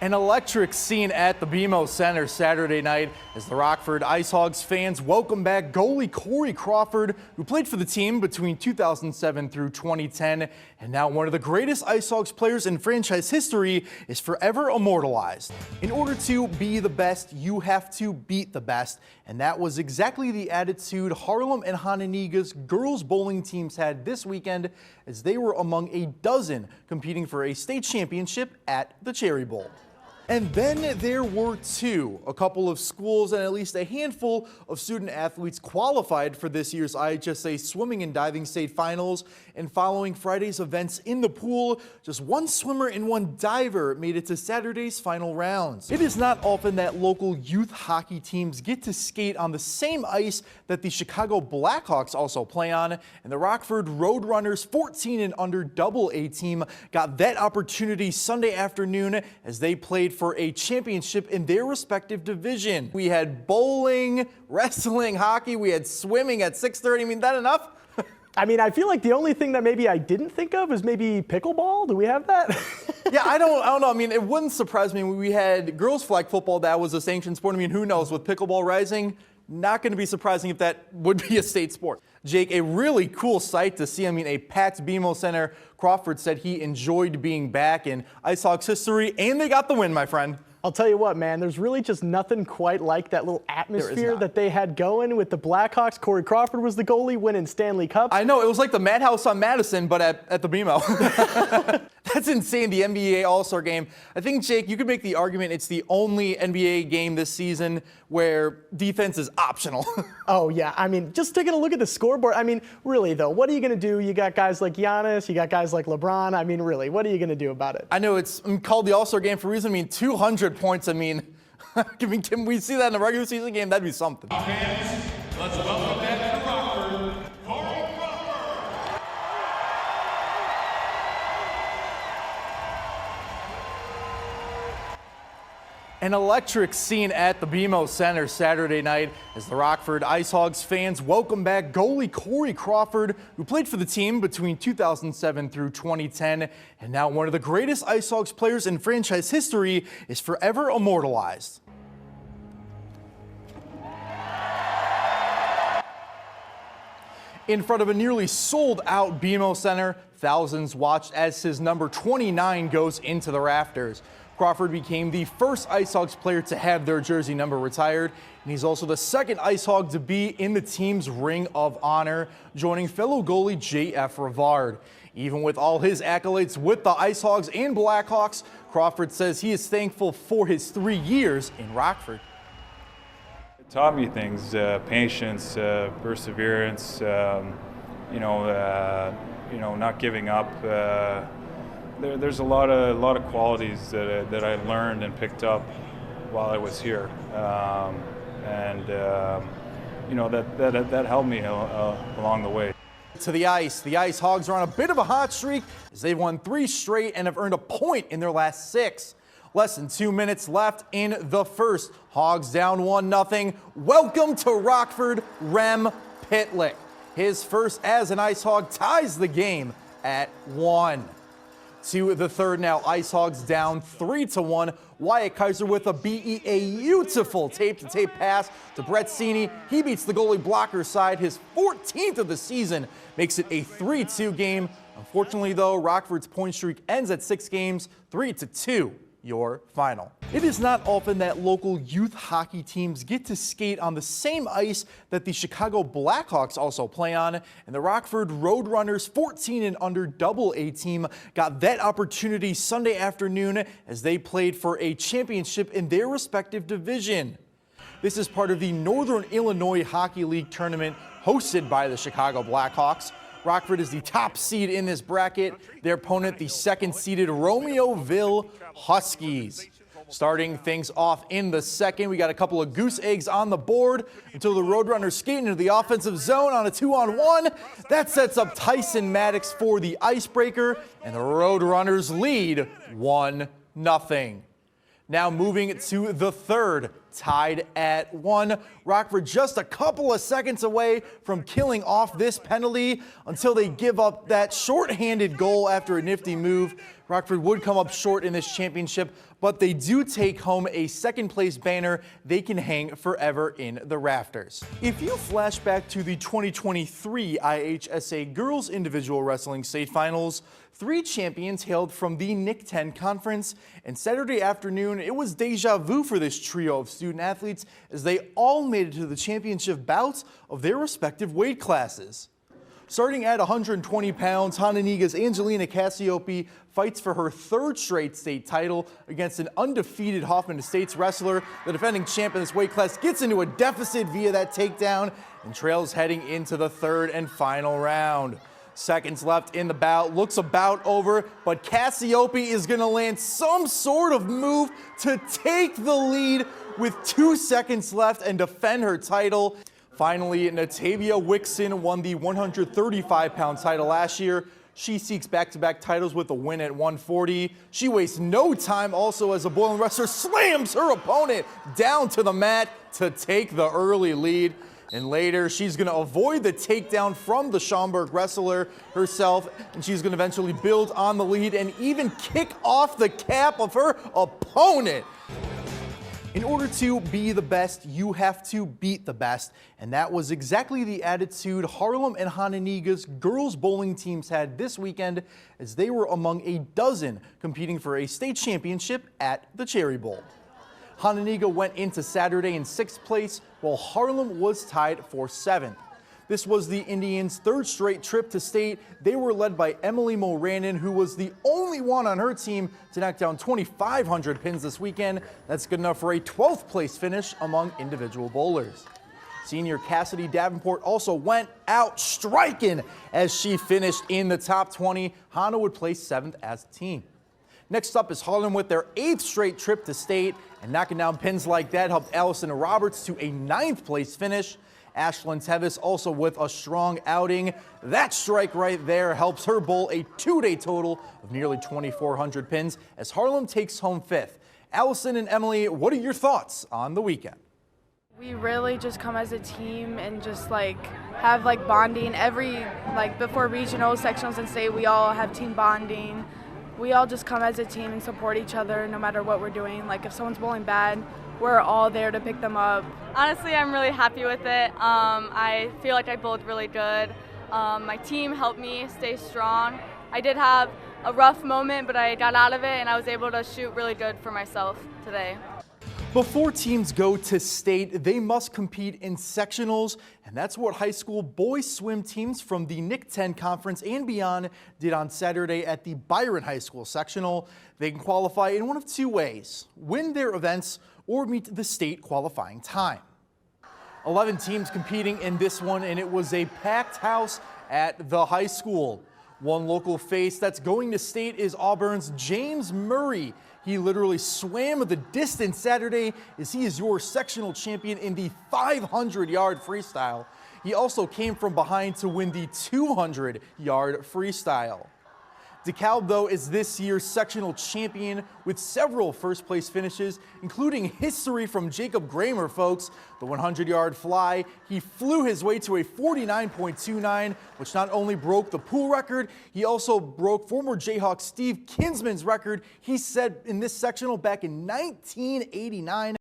An electric scene at the BMO Center Saturday night as the Rockford Ice Hogs fans welcome back goalie Corey Crawford, who played for the team between 2007 through 2010, and now one of the greatest Ice Hogs players in franchise history is forever immortalized. In order to be the best, you have to beat the best, and that was exactly the attitude Harlem and Hononegah's girls bowling teams had this weekend as they were among a dozen competing for a state championship at the Cherry Bowl. And then there were a couple of schools and at least a handful of student athletes qualified for this year's IHSA swimming and diving state finals. And following Friday's events in the pool, just one swimmer and one diver made it to Saturday's final rounds. It is not often that local youth hockey teams get to skate on the same ice that the Chicago Blackhawks also play on, and the Rockford Roadrunners 14 and under AA team got that opportunity Sunday afternoon as they played for a championship in their respective division. We had bowling, wrestling, hockey, we had swimming at 6:30. I mean, that enough? I mean, I feel like the only thing that maybe I didn't think of is maybe pickleball. Do we have that? Yeah, I don't know. I mean, it wouldn't surprise me. We had girls flag football. That was a sanctioned sport. I mean, who knows? With pickleball rising, not going to be surprising if that would be a state sport. Jake, a really cool sight to see. I mean, a packed BMO Center. Crawford said he enjoyed being back in Ice Hogs history, and they got the win, my friend. I'll tell you what, man, there's really just nothing quite like that little atmosphere that they had going with the Blackhawks. Corey Crawford was the goalie, winning Stanley Cups. I know, it was like the Madhouse on Madison, but at the BMO. That's insane, the NBA All-Star Game. I think, Jake, you could make the argument it's the only NBA game this season where defense is optional. Oh, yeah. I mean, just taking a look at the scoreboard, I mean, really, though, what are you going to do? You got guys like Giannis, you got guys like LeBron. I mean, really, what are you going to do about it? I know it's called the All-Star Game for a reason. I mean, 200 points, I mean, can we see that in a regular season game? That'd be something. Fans, let's welcome back to Rockford, Corey Crawford. An electric scene at the BMO Center Saturday night as the Rockford Ice Hogs fans welcome back goalie Corey Crawford, who played for the team between 2007 through 2010, and now one of the greatest Ice Hogs players in franchise history is forever immortalized. In front of a nearly sold-out BMO Center, thousands watched as his number 29 goes into the rafters. Crawford became the first Ice Hogs player to have their jersey number retired, and he's also the second Ice Hog to be in the team's Ring of Honor, joining fellow goalie J.F. Rivard. Even with all his accolades with the Ice Hogs and Blackhawks, Crawford says he is thankful for his 3 years in Rockford. It taught me things: patience, perseverance. Not giving up. There's a lot of qualities that I learned and picked up while I was here, that helped me along the way. To the Ice Hogs are on a bit of a hot streak as they've won 3 straight and have earned a point in their last 6. Less than 2 minutes left in the first. Hogs down 1-0. Welcome to Rockford, Rem Pitlick. His first as an Ice Hog ties the game at 1. To the third now, Ice Hogs down 3-1. Wyatt Kaiser with a beautiful tape-to-tape pass to Brett Sini. He beats the goalie blocker side. His 14th of the season makes it a 3-2 game. Unfortunately, though, Rockford's point streak ends at 6 games, 3-2. Your final. It is not often that local youth hockey teams get to skate on the same ice that the Chicago Blackhawks also play on, and the Rockford Roadrunners 14 and under AA team got that opportunity Sunday afternoon as they played for a championship in their respective division. This is part of the Northern Illinois Hockey League tournament hosted by the Chicago Blackhawks. Rockford is the top seed in this bracket. Their opponent, the second-seeded Romeoville Huskies. Starting things off in the second, we got a couple of goose eggs on the board until the Roadrunners skate into the offensive zone on a 2-on-1. That sets up Tyson Maddox for the icebreaker, and the Roadrunners lead 1-0. Now moving to the third, tied at 1. Rockford just a couple of seconds away from killing off this penalty until they give up that shorthanded goal after a nifty move. Rockford would come up short in this championship, but they do take home a second-place banner they can hang forever in the rafters. If you flash back to the 2023 IHSA Girls Individual Wrestling State Finals, 3 champions hailed from the NIC 10 Conference, and Saturday afternoon it was deja vu for this trio of student athletes as they all made it to the championship bouts of their respective weight classes. Starting at 120 pounds, Hononegah's Angelina Cassiope fights for her 3rd straight state title against an undefeated Hoffman Estates wrestler. The defending champ in this weight class gets into a deficit via that takedown and trails heading into the 3rd and final round. Seconds left in the bout, looks about over, but Cassiope is going to land some sort of move to take the lead with 2 seconds left and defend her title. Finally, Natavia Wixon won the 135-pound title last year. She seeks back-to-back titles with a win at 140. She wastes no time also as a Boylan wrestler slams her opponent down to the mat to take the early lead. And later, she's going to avoid the takedown from the Schaumburg wrestler herself, and she's going to eventually build on the lead and even kick off the cap of her opponent. In order to be the best, you have to beat the best, and that was exactly the attitude Harlem and Hononegah's girls bowling teams had this weekend as they were among a dozen competing for a state championship at the Cherry Bowl. Hononegah went into Saturday in 6th place, while Harlem was tied for 7th. This was the Indians' 3rd straight trip to state. They were led by Emily Moranin, who was the only one on her team to knock down 2,500 pins this weekend. That's good enough for a 12th place finish among individual bowlers. Senior Cassidy Davenport also went out striking as she finished in the top 20. Hana would place 7th as a team. Next up is Harlem with their 8th straight trip to state, and knocking down pins like that helped Allison Roberts to a 9th place finish. Ashlyn Tevis also with a strong outing. That strike right there helps her bowl a 2-day total of nearly 2,400 pins as Harlem takes home 5th. Allison and Emily, what are your thoughts on the weekend? We really just come as a team and just have bonding. Before regionals, sectionals, and state, we all have team bonding. We all just come as a team and support each other no matter what we're doing. If someone's bowling bad, we're all there to pick them up. Honestly, I'm really happy with it. I feel like I bowled really good. My team helped me stay strong. I did have a rough moment, but I got out of it and I was able to shoot really good for myself today. Before teams go to state, they must compete in sectionals, and that's what high school boys swim teams from the NIC 10 Conference and beyond did on Saturday at the Byron High School sectional. They can qualify in one of 2 ways: win their events or meet the state qualifying time. 11 teams competing in this one, and it was a packed house at the high school. One local face that's going to state is Auburn's James Murray. He literally swam the distance Saturday as he is your sectional champion in the 500-yard freestyle. He also came from behind to win the 200-yard freestyle. DeKalb, though, is this year's sectional champion with several first-place finishes, including history from Jacob Gramer, folks. The 100-yard fly, he flew his way to a 49.29, which not only broke the pool record, he also broke former Jayhawk Steve Kinsman's record he set in this sectional back in 1989.